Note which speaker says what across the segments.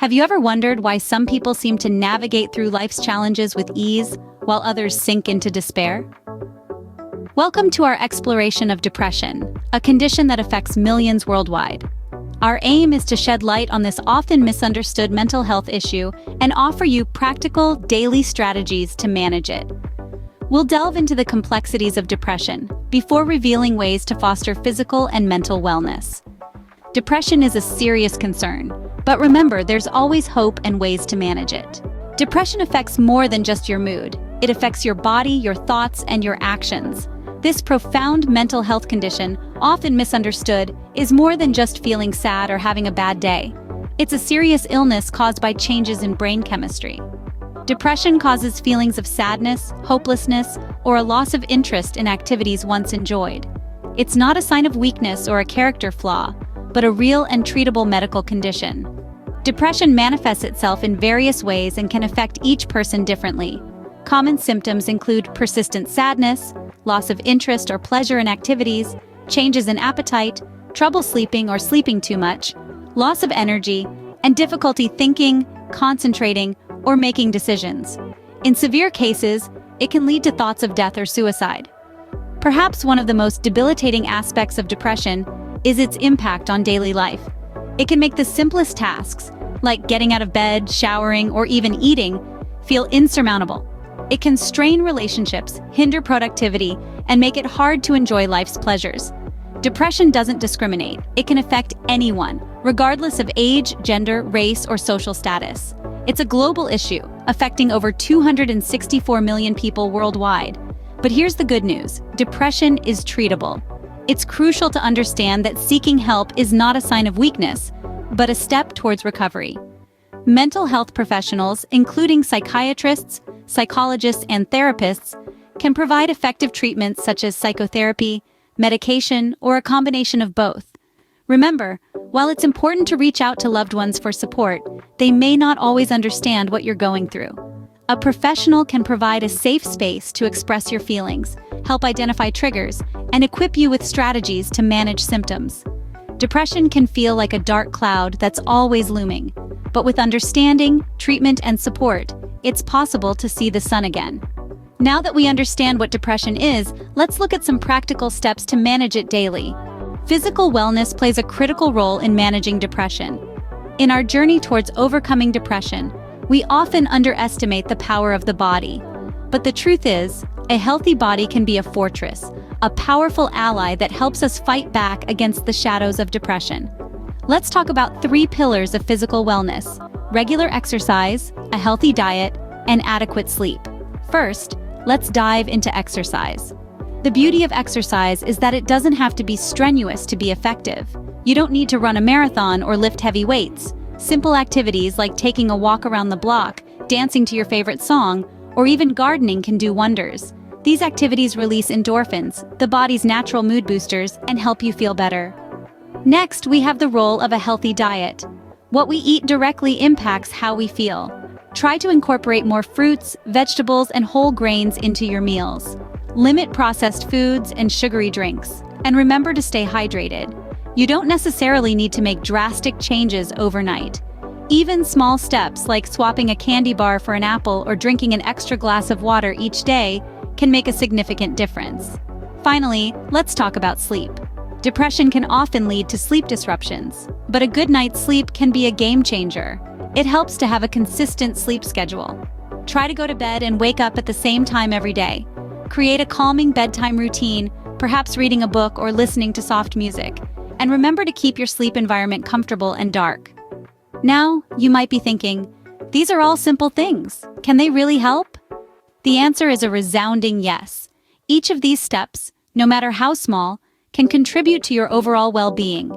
Speaker 1: Have you ever wondered why some people seem to navigate through life's challenges with ease, while others sink into despair? Welcome to our exploration of depression, a condition that affects millions worldwide. Our aim is to shed light on this often misunderstood mental health issue and offer you practical, daily strategies to manage it. We'll delve into the complexities of depression before revealing ways to foster physical and mental wellness. Depression is a serious concern, but remember, there's always hope and ways to manage it. Depression affects more than just your mood. It affects your body, your thoughts, and your actions. This profound mental health condition, often misunderstood, is more than just feeling sad or having a bad day. It's a serious illness caused by changes in brain chemistry. Depression causes feelings of sadness, hopelessness, or a loss of interest in activities once enjoyed. It's not a sign of weakness or a character flaw, but a real and treatable medical condition. Depression manifests itself in various ways and can affect each person differently. Common symptoms include persistent sadness, loss of interest or pleasure in activities, changes in appetite, trouble sleeping or sleeping too much, loss of energy, and difficulty thinking, concentrating, or making decisions. In severe cases, it can lead to thoughts of death or suicide. Perhaps one of the most debilitating aspects of depression is its impact on daily life. It can make the simplest tasks, like getting out of bed, showering, or even eating, feel insurmountable. It can strain relationships, hinder productivity, and make it hard to enjoy life's pleasures. Depression doesn't discriminate. It can affect anyone, regardless of age, gender, race, or social status. It's a global issue, affecting over 264 million people worldwide. But here's the good news: depression is treatable. It's crucial to understand that seeking help is not a sign of weakness, but a step towards recovery. Mental health professionals, including psychiatrists, psychologists, and therapists, can provide effective treatments such as psychotherapy, medication, or a combination of both. Remember, while it's important to reach out to loved ones for support, they may not always understand what you're going through. A professional can provide a safe space to express your feelings, help identify triggers, and equip you with strategies to manage symptoms. Depression can feel like a dark cloud that's always looming, but with understanding, treatment, and support, it's possible to see the sun again. Now that we understand what depression is, let's look at some practical steps to manage it daily. Physical wellness plays a critical role in managing depression. In our journey towards overcoming depression, we often underestimate the power of the body. But the truth is, a healthy body can be a fortress, a powerful ally that helps us fight back against the shadows of depression. Let's talk about 3 pillars of physical wellness: regular exercise, a healthy diet, and adequate sleep. First, let's dive into exercise. The beauty of exercise is that it doesn't have to be strenuous to be effective. You don't need to run a marathon or lift heavy weights. Simple activities like taking a walk around the block, dancing to your favorite song, or even gardening can do wonders. These activities release endorphins, the body's natural mood boosters, and help you feel better. Next, we have the role of a healthy diet. What we eat directly impacts how we feel. Try to incorporate more fruits, vegetables, and whole grains into your meals. Limit processed foods and sugary drinks. And remember to stay hydrated. You don't necessarily need to make drastic changes overnight. Even small steps like swapping a candy bar for an apple or drinking an extra glass of water each day can make a significant difference. Finally, let's talk about sleep. Depression can often lead to sleep disruptions, but a good night's sleep can be a game changer. It helps to have a consistent sleep schedule. Try to go to bed and wake up at the same time every day. Create a calming bedtime routine, perhaps reading a book or listening to soft music. And remember to keep your sleep environment comfortable and dark. Now, you might be thinking, these are all simple things. Can they really help? The answer is a resounding yes. Each of these steps, no matter how small, can contribute to your overall well-being.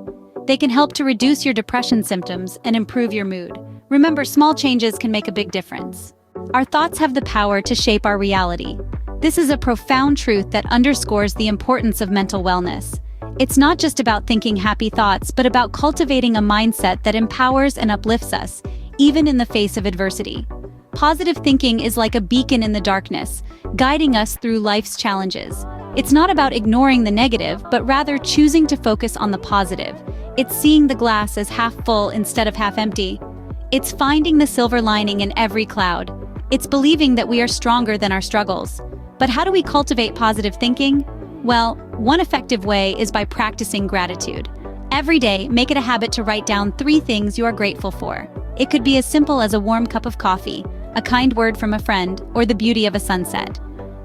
Speaker 1: They can help to reduce your depression symptoms and improve your mood. Remember, small changes can make a big difference. Our thoughts have the power to shape our reality. This is a profound truth that underscores the importance of mental wellness. It's not just about thinking happy thoughts, but about cultivating a mindset that empowers and uplifts us, even in the face of adversity. Positive thinking is like a beacon in the darkness, guiding us through life's challenges. It's not about ignoring the negative, but rather choosing to focus on the positive. It's seeing the glass as half full instead of half empty. It's finding the silver lining in every cloud. It's believing that we are stronger than our struggles. But how do we cultivate positive thinking? Well, one effective way is by practicing gratitude. Every day, make it a habit to write down 3 things you are grateful for. It could be as simple as a warm cup of coffee, a kind word from a friend, or the beauty of a sunset.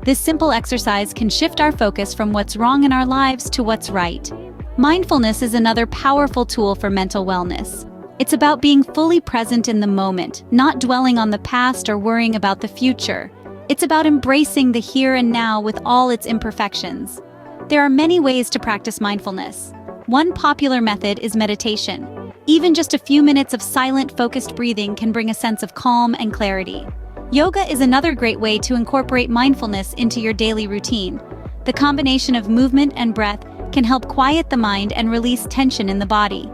Speaker 1: This simple exercise can shift our focus from what's wrong in our lives to what's right. Mindfulness is another powerful tool for mental wellness. It's about being fully present in the moment, not dwelling on the past or worrying about the future. It's about embracing the here and now with all its imperfections. There are many ways to practice mindfulness. One popular method is meditation. Even just a few minutes of silent, focused breathing can bring a sense of calm and clarity. Yoga is another great way to incorporate mindfulness into your daily routine. The combination of movement and breath can help quiet the mind and release tension in the body.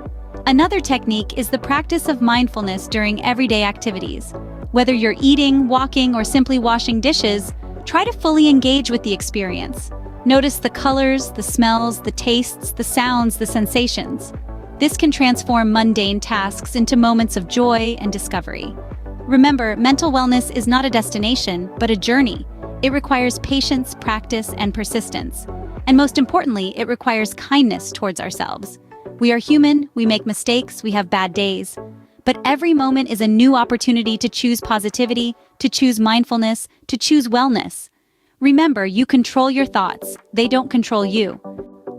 Speaker 1: Another technique is the practice of mindfulness during everyday activities. Whether you're eating, walking, or simply washing dishes, try to fully engage with the experience. Notice the colors, the smells, the tastes, the sounds, the sensations. This can transform mundane tasks into moments of joy and discovery. Remember, mental wellness is not a destination, but a journey. It requires patience, practice, and persistence. And most importantly, it requires kindness towards ourselves. We are human, we make mistakes, we have bad days. But every moment is a new opportunity to choose positivity, to choose mindfulness, to choose wellness. Remember, you control your thoughts, they don't control you.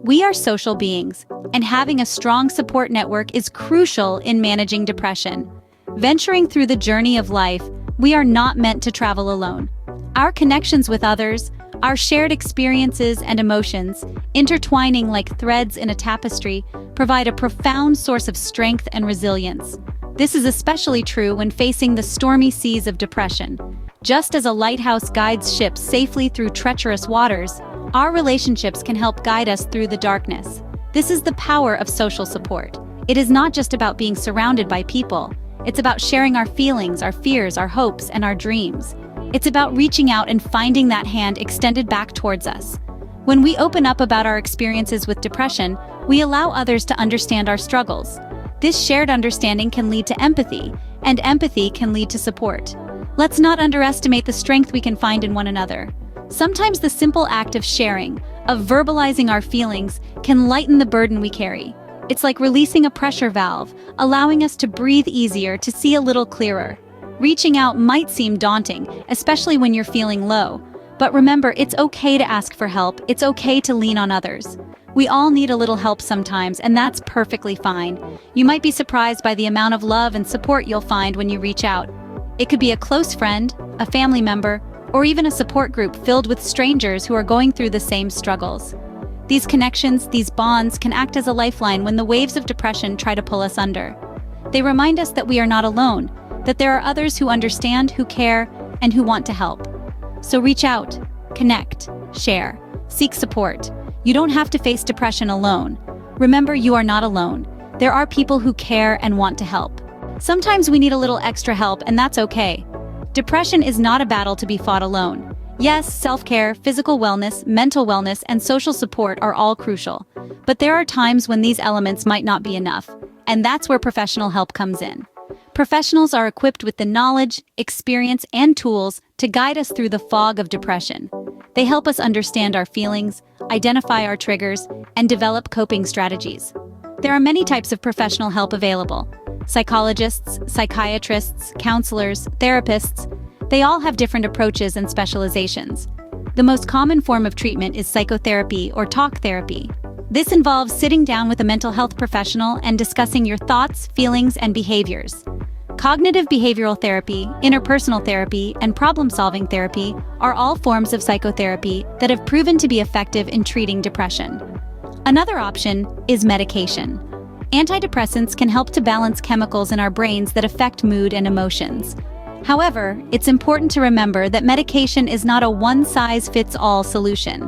Speaker 1: We are social beings, and having a strong support network is crucial in managing depression. Venturing through the journey of life, we are not meant to travel alone. Our connections with others, our shared experiences and emotions, intertwining like threads in a tapestry, provide a profound source of strength and resilience. This is especially true when facing the stormy seas of depression. Just as a lighthouse guides ships safely through treacherous waters, our relationships can help guide us through the darkness. This is the power of social support. It is not just about being surrounded by people. It's about sharing our feelings, our fears, our hopes, and our dreams. It's about reaching out and finding that hand extended back towards us. When we open up about our experiences with depression, we allow others to understand our struggles. This shared understanding can lead to empathy, and empathy can lead to support. Let's not underestimate the strength we can find in one another. Sometimes the simple act of sharing, of verbalizing our feelings, can lighten the burden we carry. It's like releasing a pressure valve, allowing us to breathe easier, to see a little clearer. Reaching out might seem daunting, especially when you're feeling low. But remember, it's okay to ask for help. It's okay to lean on others. We all need a little help sometimes, and that's perfectly fine. You might be surprised by the amount of love and support you'll find when you reach out. It could be a close friend, a family member, or even a support group filled with strangers who are going through the same struggles. These connections, these bonds, can act as a lifeline when the waves of depression try to pull us under. They remind us that we are not alone, that there are others who understand, who care, and who want to help. So reach out, connect, share, seek support. You don't have to face depression alone. Remember, you are not alone. There are people who care and want to help. Sometimes we need a little extra help, and that's okay. Depression is not a battle to be fought alone. Yes, self-care, physical wellness, mental wellness, and social support are all crucial. But there are times when these elements might not be enough, and that's where professional help comes in. Professionals are equipped with the knowledge, experience, and tools to guide us through the fog of depression. They help us understand our feelings, identify our triggers, and develop coping strategies. There are many types of professional help available. Psychologists, psychiatrists, counselors, therapists, they all have different approaches and specializations. The most common form of treatment is psychotherapy or talk therapy. This involves sitting down with a mental health professional and discussing your thoughts, feelings, and behaviors. Cognitive behavioral therapy, interpersonal therapy, and problem-solving therapy are all forms of psychotherapy that have proven to be effective in treating depression. Another option is medication. Antidepressants can help to balance chemicals in our brains that affect mood and emotions. However, it's important to remember that medication is not a one-size-fits-all solution.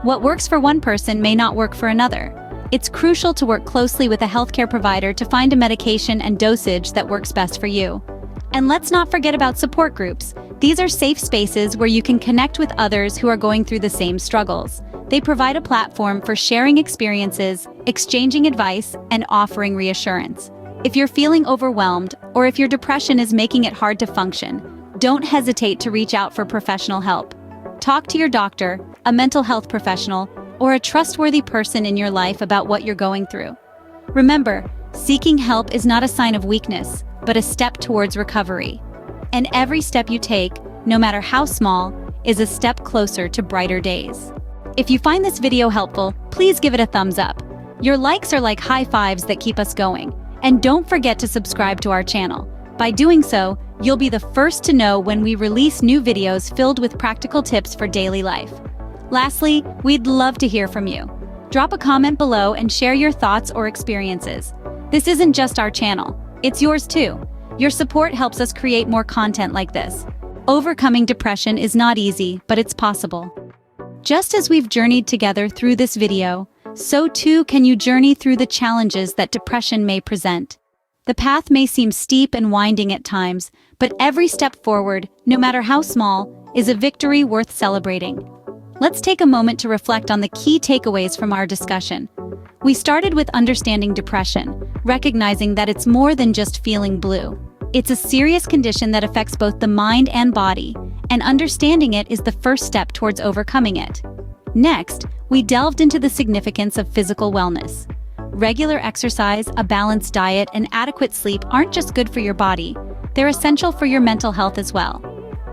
Speaker 1: What works for one person may not work for another. It's crucial to work closely with a healthcare provider to find a medication and dosage that works best for you. And let's not forget about support groups. These are safe spaces where you can connect with others who are going through the same struggles. They provide a platform for sharing experiences, exchanging advice, and offering reassurance. If you're feeling overwhelmed or if your depression is making it hard to function, don't hesitate to reach out for professional help. Talk to your doctor, a mental health professional, or a trustworthy person in your life about what you're going through. Remember, seeking help is not a sign of weakness, but a step towards recovery. And every step you take, no matter how small, is a step closer to brighter days. If you find this video helpful, please give it a thumbs up. Your likes are like high fives that keep us going. And don't forget to subscribe to our channel. By doing so, you'll be the first to know when we release new videos filled with practical tips for daily life. Lastly, we'd love to hear from you. Drop a comment below and share your thoughts or experiences. This isn't just our channel, it's yours too. Your support helps us create more content like this. Overcoming depression is not easy, but it's possible. Just as we've journeyed together through this video, so too can you journey through the challenges that depression may present. The path may seem steep and winding at times, but every step forward, no matter how small, is a victory worth celebrating. Let's take a moment to reflect on the key takeaways from our discussion. We started with understanding depression, recognizing that it's more than just feeling blue. It's a serious condition that affects both the mind and body, and understanding it is the first step towards overcoming it. Next, we delved into the significance of physical wellness. Regular exercise, a balanced diet, and adequate sleep aren't just good for your body, they're essential for your mental health as well.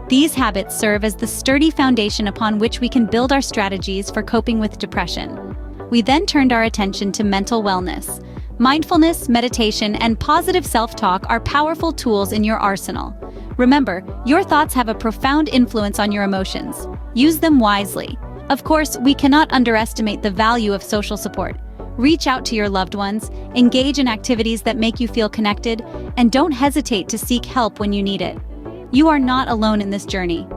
Speaker 1: These habits serve as the sturdy foundation upon which we can build our strategies for coping with depression. We then turned our attention to mental wellness. Mindfulness, meditation, and positive self-talk are powerful tools in your arsenal. Remember, your thoughts have a profound influence on your emotions. Use them wisely. Of course, we cannot underestimate the value of social support. Reach out to your loved ones, engage in activities that make you feel connected, and don't hesitate to seek help when you need it. You are not alone in this journey.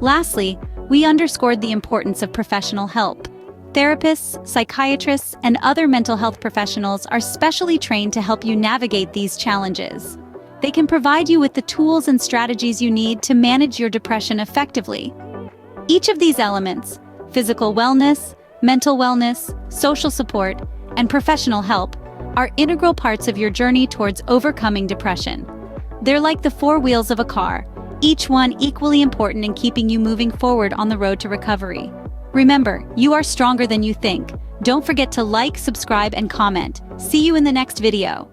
Speaker 1: Lastly, we underscored the importance of professional help. Therapists, psychiatrists, and other mental health professionals are specially trained to help you navigate these challenges. They can provide you with the tools and strategies you need to manage your depression effectively. Each of these elements, physical wellness, mental wellness, social support, and professional help, are integral parts of your journey towards overcoming depression. They're like the four wheels of a car, each one equally important in keeping you moving forward on the road to recovery. Remember, you are stronger than you think. Don't forget to like, subscribe, and comment. See you in the next video.